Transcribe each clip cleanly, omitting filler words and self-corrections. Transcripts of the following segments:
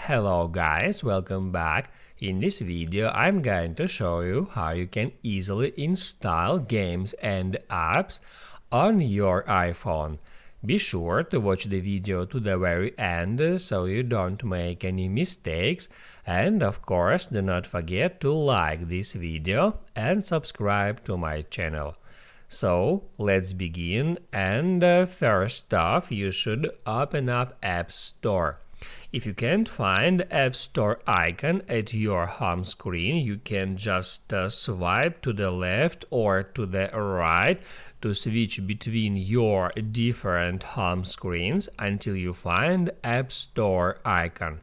Hello guys, welcome back. In this video I'm going to show you how you can easily install games and apps on your iPhone. Be sure to watch the video to the very end so you don't make any mistakes, and of course do not forget to like this video and subscribe to my channel. So let's begin, and first off you should open up App Store. If you can't find App Store icon at your home screen, you can just swipe to the left or to the right to switch between your different home screens until you find App Store icon.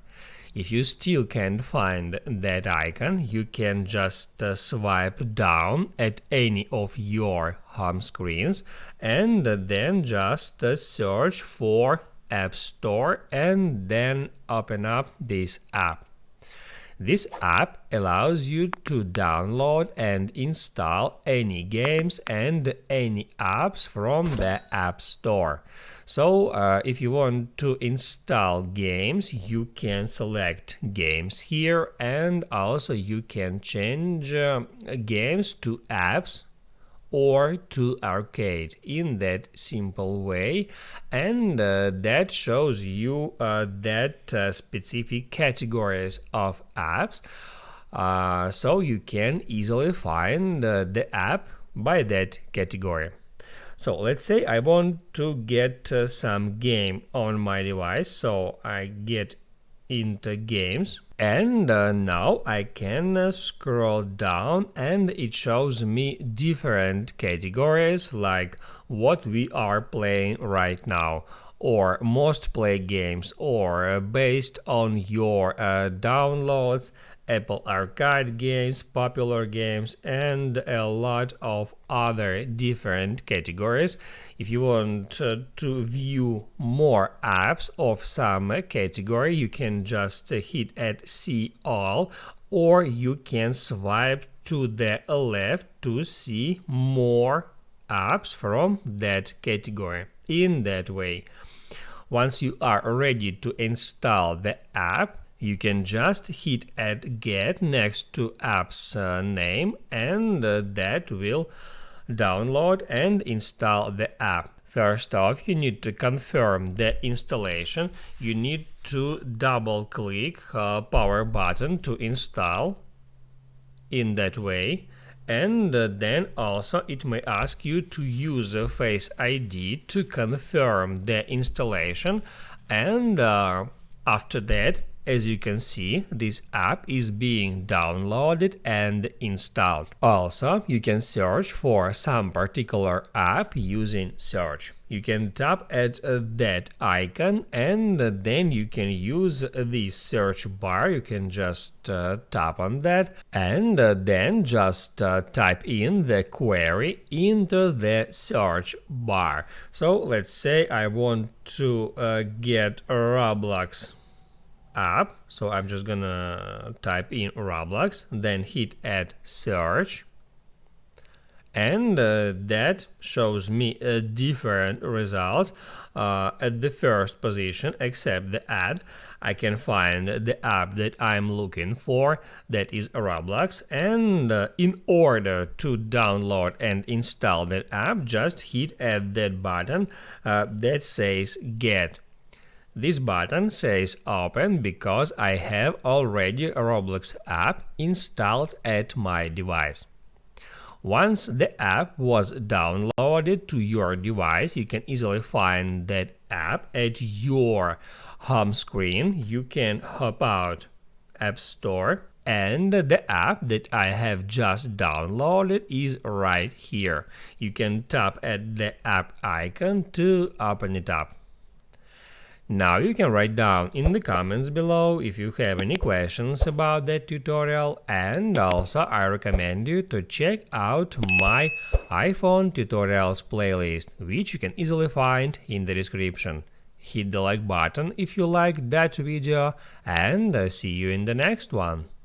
If you still can't find that icon, you can just swipe down at any of your home screens and then just search for App Store and then open up this app. This app allows you to download and install any games and any apps from the App Store. So if you want to install games, you can select games here, and also you can change games to apps or to arcade in that simple way, and that shows you that specific categories of apps, so you can easily find the app by that category. So let's say I want to get some game on my device, so I get into games, and now I can scroll down and it shows me different categories like what we are playing right now, or most played games, or based on your downloads, Apple Arcade games, popular games, and a lot of other different categories. If you want to view more apps of some category, you can just hit at See All, or you can swipe to the left to see more apps from that category. In that way, once you are ready to install the app, you can just hit at Get next to app's name, and that will download and install the app. First off, you need to confirm the installation. You need to double-click power button to install in that way, and then also it may ask you to use a Face ID to confirm the installation, and after that, as you can see, this app is being downloaded and installed. Also, you can search for some particular app using search. You can tap at that icon, and then you can use the search bar. You can just tap on that and then just type in the query into the search bar. So let's say I want to get a Roblox app, so I'm just gonna type in Roblox, then hit add search, and that shows me different results. At the first position, except the ad, I can find the app that I'm looking for, that is Roblox, and in order to download and install that app, just hit at that button that says Get. This button says Open because I have already a Roblox app installed at my device. Once the app was downloaded to your device, you can easily find that app at your home screen. You can hop out App Store, and the app that I have just downloaded is right here. You can tap at the app icon to open it up. Now you can write down in the comments below if you have any questions about that tutorial, and also I recommend you to check out my iPhone tutorials playlist, which you can easily find in the description. Hit the like button if you liked that video, and see you in the next one.